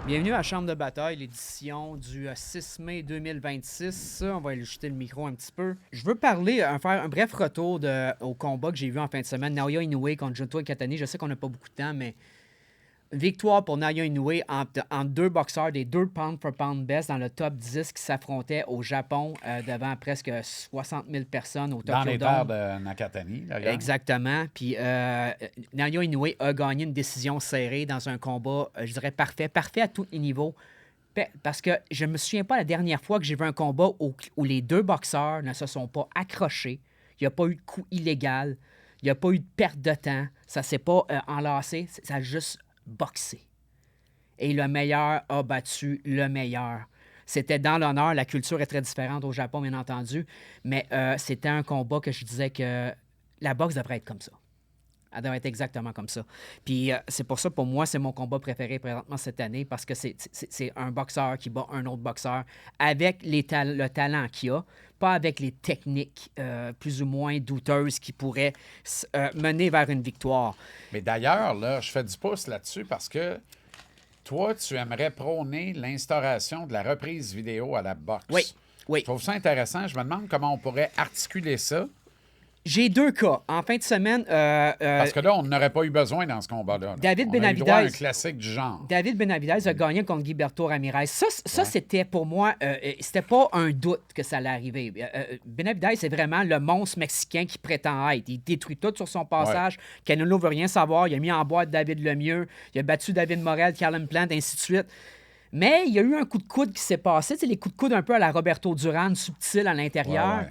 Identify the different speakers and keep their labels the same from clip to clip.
Speaker 1: Bienvenue à la Chambre de bataille, l'édition du 6 mai 2026. On va ajuster le micro un petit peu. Je veux parler, faire un bref retour au combat que j'ai vu en fin de semaine. Naoya Inoue contre Junto Katani. Je sais qu'on n'a pas beaucoup de temps, mais victoire pour Naoya Inoue entre deux boxeurs des 2 pound for pound best dans le top 10 qui s'affrontaient au Japon devant presque 60 000 personnes au Tokyo
Speaker 2: Dans les
Speaker 1: Dome.
Speaker 2: terres de Nakatani, d'ailleurs.
Speaker 1: Exactement. Puis Naoya Inoue a gagné une décision serrée dans un combat, je dirais parfait. Parfait à tous les niveaux. Parce que je me souviens pas la dernière fois que j'ai vu un combat où les deux boxeurs ne se sont pas accrochés. Il n'y a pas eu de coup illégal. Il n'y a pas eu de perte de temps. Ça s'est pas enlacé. Ça a juste boxé. Et le meilleur a battu le meilleur. C'était dans l'honneur. La culture est très différente au Japon, bien entendu. Mais c'était un combat que je disais que la boxe devrait être comme ça. Elle devrait être exactement comme ça. Puis c'est pour ça, pour moi, c'est mon combat préféré présentement cette année parce que c'est un boxeur qui bat un autre boxeur avec le talent qu'il a, pas avec les techniques plus ou moins douteuses qui pourraient mener vers une victoire.
Speaker 2: Mais d'ailleurs, là, je fais du pouce là-dessus parce que toi, tu aimerais prôner l'instauration de la reprise vidéo à la boxe.
Speaker 1: Oui, oui.
Speaker 2: Je trouve ça intéressant. Je me demande comment on pourrait articuler ça.
Speaker 1: J'ai deux cas. En fin de semaine...
Speaker 2: Parce que là, on n'aurait pas eu besoin dans ce combat-là. Là.
Speaker 1: David
Speaker 2: on a eu droit à un
Speaker 1: Benavidez...
Speaker 2: classique du genre.
Speaker 1: David Benavidez a gagné contre Gilberto Ramirez. Ça c'était pour moi, c'était pas un doute que ça allait arriver. Benavidez, c'est vraiment le monstre mexicain qui prétend être. Il détruit tout sur son passage. Canelo veut rien savoir. Il a mis en boîte David Lemieux. Il a battu David Morel, Callum Plant, ainsi de suite. Mais il y a eu un coup de coude qui s'est passé. C'est les coups de coude un peu à la Roberto Duran, subtil à l'intérieur.
Speaker 2: Ouais.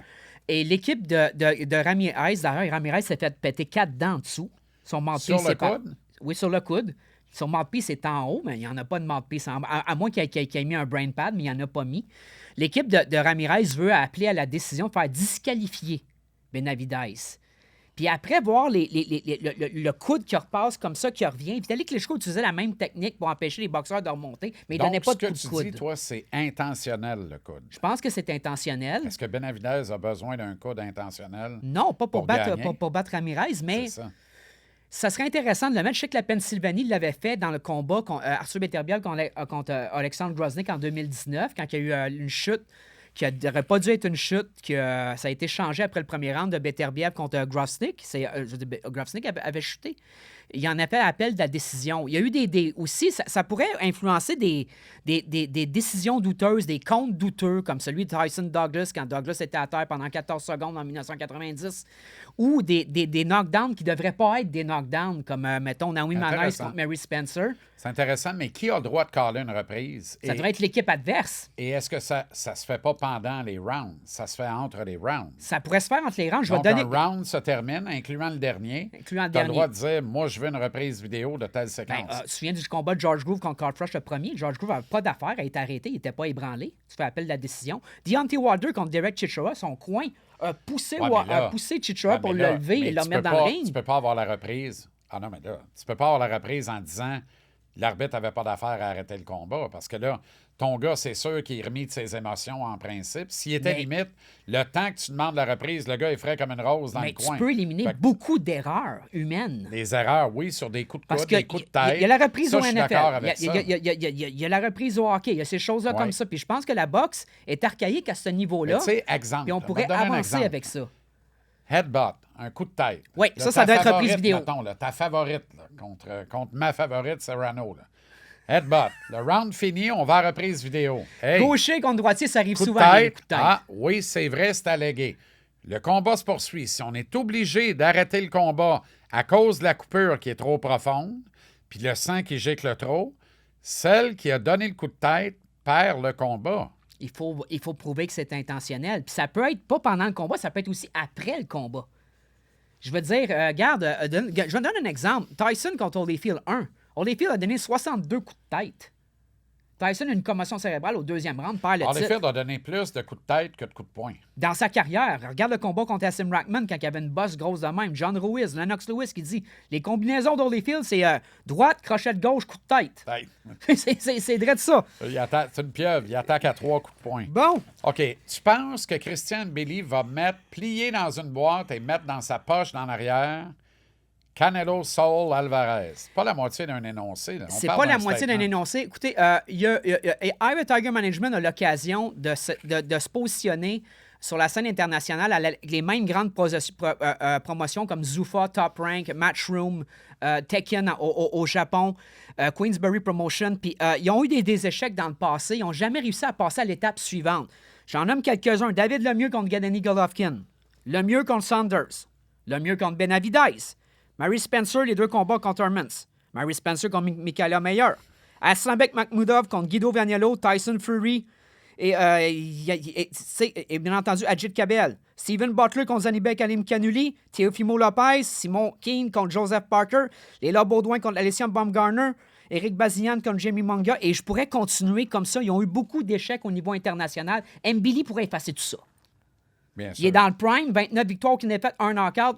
Speaker 1: Et l'équipe de Ramirez, d'ailleurs, Ramirez s'est fait péter 4 dents en dessous. Son mouthpiece,
Speaker 2: Sur le coude?
Speaker 1: Oui, sur le coude. Son mouthpiece est en haut, mais il n'y en a pas de mouthpiece en bas. À moins qu'il ait mis un brain pad, mais il n'y en a pas mis. L'équipe de Ramirez veut appeler à la décision de faire disqualifier Benavidez. Puis après, voir le coude qui repasse comme ça, qui revient. Vitaly Klitschko utilisait la même technique pour empêcher les boxeurs de remonter, mais il ne donnait pas de coup de coude.
Speaker 2: Ce que tu dis, toi, c'est intentionnel, le coude.
Speaker 1: Je pense que c'est intentionnel.
Speaker 2: Est-ce que Benavidez a besoin d'un coude intentionnel?
Speaker 1: Non, pas pour battre Ramirez, mais ça serait intéressant de le mettre. Je sais que la Pennsylvanie l'avait fait dans le combat contre Arthur Beterbiev contre Alexandre Groznyk en 2019, quand il y a eu une chute qui n'aurait pas dû être une chute, ça a été changé après le premier round de Beterbiev contre Groznyk. Groznyk avait chuté. Il en a fait appel de la décision. Il y a eu aussi, ça pourrait influencer des décisions douteuses, des comptes douteux, comme celui de Tyson Douglas, quand Douglas était à terre pendant 14 secondes en 1990, ou des knockdowns qui ne devraient pas être des knockdowns, comme, mettons, Naomi Maness contre Mary Spencer.
Speaker 2: C'est intéressant, mais qui a le droit de caller une reprise?
Speaker 1: Ça devrait être l'équipe adverse.
Speaker 2: Et est-ce que ça se fait pas pendant les rounds? Ça se fait entre les rounds?
Speaker 1: Ça pourrait se faire entre les rounds.
Speaker 2: Donc, un round se termine, incluant le dernier. Tu as le droit de dire, moi, je veux une reprise vidéo de telle séquence.
Speaker 1: Tu te souviens du combat de George Groove contre Carl Froch le premier? George Groove n'avait pas d'affaire à être arrêté. Il n'était pas ébranlé. Tu fais appel de la décision. Deontay Wilder contre Derek Chisora, son coin, a poussé Chisora pour le lever et le remettre dans le ring.
Speaker 2: Tu peux pas avoir la reprise. Ah non, mais là, tu peux pas avoir la reprise en disant l'arbitre n'avait pas d'affaire à arrêter le combat. Parce que là, ton gars, c'est sûr qu'il est remis de ses émotions en principe. S'il était limite, le temps que tu demandes la reprise, le gars est frais comme une rose dans le coin.
Speaker 1: Mais tu peux éliminer beaucoup d'erreurs humaines.
Speaker 2: Des erreurs, oui, sur des coups de coude, des coups de tête.
Speaker 1: Il y a la reprise
Speaker 2: ça,
Speaker 1: au NFL. Il y a la reprise au hockey. Il y a ces choses-là comme ça. Puis je pense que la boxe est archaïque à ce niveau-là.
Speaker 2: Tu sais, exemple.
Speaker 1: Puis on pourrait avancer avec ça.
Speaker 2: Headbutt, un coup de tête.
Speaker 1: Oui, là, ça doit être reprise vidéo.
Speaker 2: Mettons, là, ta favorite contre ma favorite, Serrano. Là. Headbutt. Le round fini, on va à reprise vidéo. Hey,
Speaker 1: gaucher contre droitier, ça arrive souvent.
Speaker 2: Coup de tête. Ah, oui, c'est vrai, c'est allégué. Le combat se poursuit. Si on est obligé d'arrêter le combat à cause de la coupure qui est trop profonde, puis le sang qui gicle trop, celle qui a donné le coup de tête perd le combat.
Speaker 1: Il faut prouver que c'est intentionnel. Puis ça peut être pas pendant le combat, ça peut être aussi après le combat. Je veux dire, regarde, je vais donner un exemple. Tyson contre Holyfield 1. Holyfield a donné 62 coups de tête. Tyson a une commotion cérébrale au deuxième round, perd le titre.
Speaker 2: Holyfield a donné plus de coups de tête que de coups de poing.
Speaker 1: Dans sa carrière, regarde le combat contre Asim Rackman quand il avait une bosse grosse de même. John Ruiz, Lennox Lewis qui dit les combinaisons d'Holyfield, c'est droite, crochet de gauche, coup de tête. C'est vrai de ça.
Speaker 2: C'est une pieuvre. Il attaque à 3 coups de poing.
Speaker 1: Bon.
Speaker 2: OK. Tu penses que Christian Billy va plier dans une boîte et mettre dans sa poche dans l'arrière Canelo Saul Alvarez. C'est pas la moitié d'un énoncé. Là.
Speaker 1: C'est pas la moitié d'un énoncé. Écoutez, Ivy Tiger Management a l'occasion de se positionner sur la scène internationale avec les mêmes grandes promotions comme Zuffa, Top Rank, Matchroom, Tekken au Japon, Queensberry Promotion. Puis ils ont eu des échecs dans le passé. Ils n'ont jamais réussi à passer à l'étape suivante. J'en nomme quelques-uns. David Lemieux contre Gennady Golovkin. Lemieux contre Saunders. Lemieux contre Benavidez. Mary Spencer, les deux combats contre Hermans. Mary Spencer contre Mikaela Mayer. Aslanbek Makhmoudov contre Guido Vaniello, Tyson Fury. Et bien entendu, Ajit Kabel. Steven Butler contre Zanibek Alim Kanuli. Teofimo Lopez. Simon Keane contre Joseph Parker. Léla Baudouin contre Alicia Baumgartner. Eric Bazignan contre Jamie Munga. Et je pourrais continuer comme ça. Ils ont eu beaucoup d'échecs au niveau international. Mbili pourrait effacer tout ça.
Speaker 2: Bien sûr.
Speaker 1: Il est dans le prime. 29 victoires qu'il n'a fait, 1 knockout.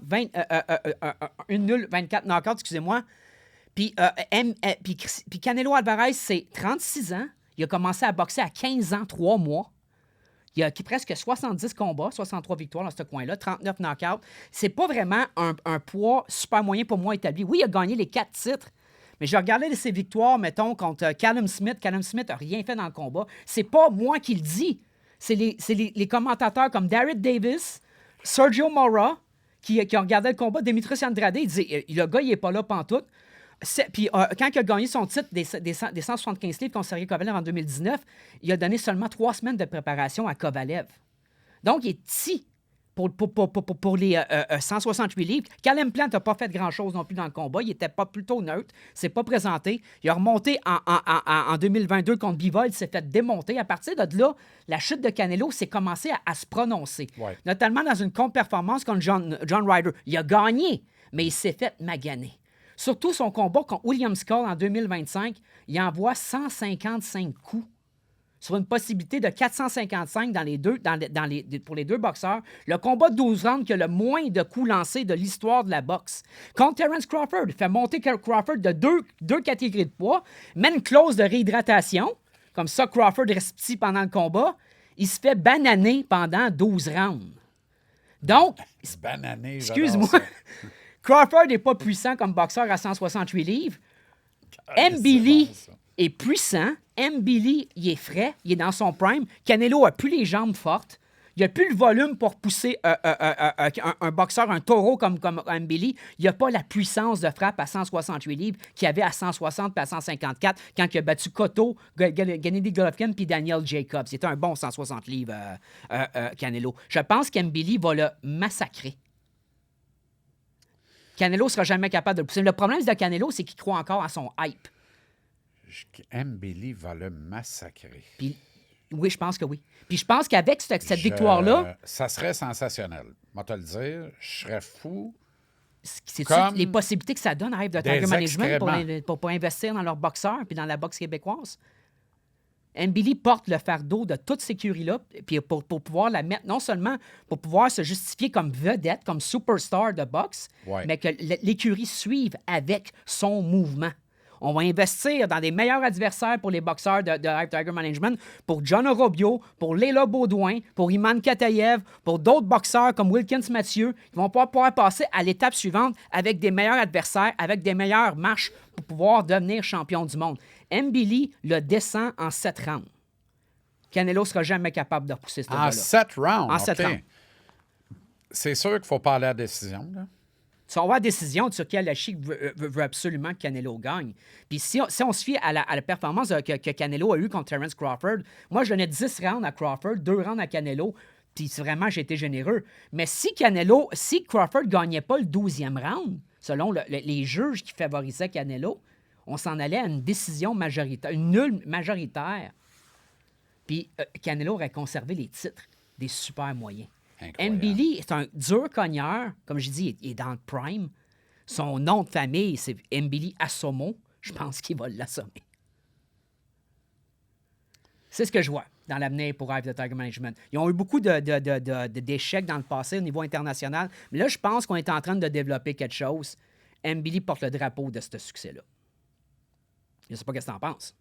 Speaker 1: 1 nul, 24 knockouts, excusez-moi. Puis Canelo Alvarez, c'est 36 ans. Il a commencé à boxer à 15 ans, 3 mois. Il a presque 70 combats, 63 victoires dans ce coin-là, 39 knockouts. C'est pas vraiment un poids super moyen pour moi établi. Oui, il a gagné les 4 titres, mais je regardais ses victoires, mettons, contre Callum Smith. Callum Smith n'a rien fait dans le combat. C'est pas moi qui le dis. C'est les commentateurs comme Darren Davis, Sergio Mora, qui ont regardé le combat. Demetrius Andrade, il disait le gars, il n'est pas là pantoute. Puis quand il a gagné son titre des 175 livres contre Sergey Kovalev en 2019, il a donné seulement 3 semaines de préparation à Kovalev. Donc, il est petit pour les 168 livres. Callum Plant n'a pas fait grand-chose non plus dans le combat. Il était pas plutôt neutre. C'est pas présenté. Il a remonté en 2022 contre Bivol. Il s'est fait démonter. À partir de là, la chute de Canelo s'est commencée à se prononcer.
Speaker 2: Ouais.
Speaker 1: Notamment dans une contre-performance contre John Ryder. Il a gagné, mais il s'est fait maganer. Surtout son combat contre William Skull en 2025, il envoie 155 coups sur une possibilité de 455 pour les deux boxeurs. Le combat de 12 rounds qui a le moins de coups lancés de l'histoire de la boxe. Contre Terence Crawford, il fait monter Crawford de deux catégories de poids, met une clause de réhydratation. Comme ça, Crawford reste petit pendant le combat. Il se fait bananer pendant 12 rounds. Donc,
Speaker 2: bananer,
Speaker 1: excuse-moi, Crawford n'est pas puissant comme boxeur à 168 livres. Mbili est puissant. Mbili, il est frais. Il est dans son prime. Canelo a plus les jambes fortes. Il n'a plus le volume pour pousser un boxeur, un taureau comme Mbili. Il n'a pas la puissance de frappe à 168 livres qu'il avait à 160 et à 154 quand il a battu Cotto, Gennady Golovkin puis Daniel Jacobs. C'était un bon 160 livres, Canelo. Je pense qu'Mbili va le massacrer. Canelo ne sera jamais capable de le pousser. Le problème de Canelo, c'est qu'il croit encore à son hype.
Speaker 2: Mbili va le massacrer.
Speaker 1: Puis, oui, je pense que oui. Puis je pense qu'avec cette victoire-là...
Speaker 2: Ça serait sensationnel. Moi, te le dire, je serais fou.
Speaker 1: C'est les possibilités que ça donne à Ivy Tiger Management pour investir dans leurs boxeurs puis dans la boxe québécoise. Mbili porte le fardeau de toute cette écurie-là puis pour pouvoir la mettre, non seulement pour pouvoir se justifier comme vedette, comme superstar de boxe, mais que l'écurie suive avec son mouvement. On va investir dans des meilleurs adversaires pour les boxeurs de Ivy Tiger Management, pour John Orobio, pour Léla Baudouin, pour Iman Katayev, pour d'autres boxeurs comme Wilkins Mathieu, qui vont pouvoir passer à l'étape suivante avec des meilleurs adversaires, avec des meilleures marches pour pouvoir devenir champion du monde. Mbili le descend en 7 rounds. Canelo ne sera jamais capable de repousser ce gars-là.
Speaker 2: En 7 rounds?
Speaker 1: En 7 rounds.
Speaker 2: C'est sûr qu'il ne faut pas aller à la décision, là.
Speaker 1: Si on va à la décision, Turki Al-Ashik veut absolument que Canelo gagne. Puis si on se fie à la performance que Canelo a eue contre Terence Crawford, moi, je donnais 10 rounds à Crawford, 2 rounds à Canelo, puis vraiment, j'ai été généreux. Mais si Crawford ne gagnait pas le 12e round, selon les juges qui favorisaient Canelo, on s'en allait à une décision majoritaire, une nulle majoritaire. Puis Canelo aurait conservé les titres des super moyens. Mbili est un dur cogneur. Comme je dis, il est dans le prime. Son nom de famille, c'est Mbili Assomo. Je pense qu'il va l'assommer. C'est ce que je vois dans l'avenir pour Ivy Tiger Management. Ils ont eu beaucoup d'échecs dans le passé au niveau international. Mais là, je pense qu'on est en train de développer quelque chose. Mbili porte le drapeau de ce succès-là. Je ne sais pas ce que tu en penses.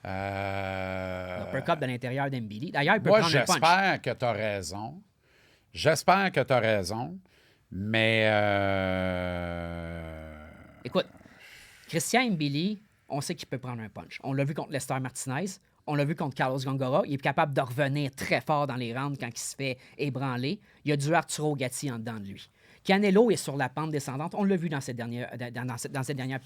Speaker 1: L'uppercut de l'intérieur d'Mbili. D'ailleurs, il peut prendre le punch.
Speaker 2: J'espère que tu as raison. J'espère que tu as raison. Mais
Speaker 1: Écoute, Christian Mbili, on sait qu'il peut prendre un punch. On l'a vu contre Lester Martinez. On l'a vu contre Carlos Gongora. Il est capable de revenir très fort dans les rounds quand il se fait ébranler. Il y a du Arturo Gatti en dedans de lui. Canelo est sur la pente descendante. On l'a vu dans cette dernière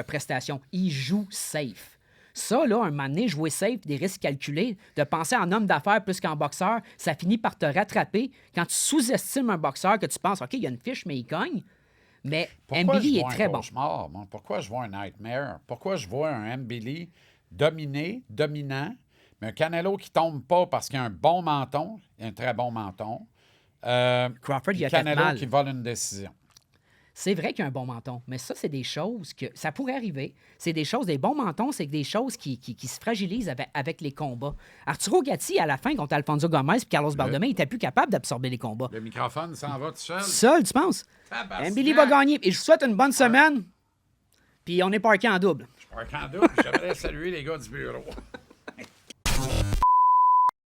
Speaker 1: prestation. Il joue safe. Ça, là, un moment donné, jouer safe, des risques calculés, de penser en homme d'affaires plus qu'en boxeur, ça finit par te rattraper quand tu sous-estimes un boxeur, que tu penses, OK, il y a une fiche, mais il cogne. Mais Mbili est très bon.
Speaker 2: Cauchemar, moi? Pourquoi je vois un nightmare? Pourquoi je vois un Mbili dominant, mais un Canelo qui tombe pas parce qu'il a un bon menton, il a un très bon menton.
Speaker 1: Crawford, il a fait
Speaker 2: Canelo
Speaker 1: mal.
Speaker 2: qui vole une décision.
Speaker 1: C'est vrai qu'il y a un bon menton, mais ça, c'est des choses que ça pourrait arriver. C'est des choses, des bons mentons, c'est des choses qui se fragilisent avec les combats. Arturo Gatti, à la fin, contre Alfonso Gomez et Carlos Baldomé, il n'était plus capable d'absorber les combats.
Speaker 2: Le microphone s'en va tout seul.
Speaker 1: Seul, tu penses? Mbili va gagner. Et je vous souhaite une bonne semaine. Puis on est parqué en double.
Speaker 2: Je pars en double. J'aimerais saluer les gars du bureau.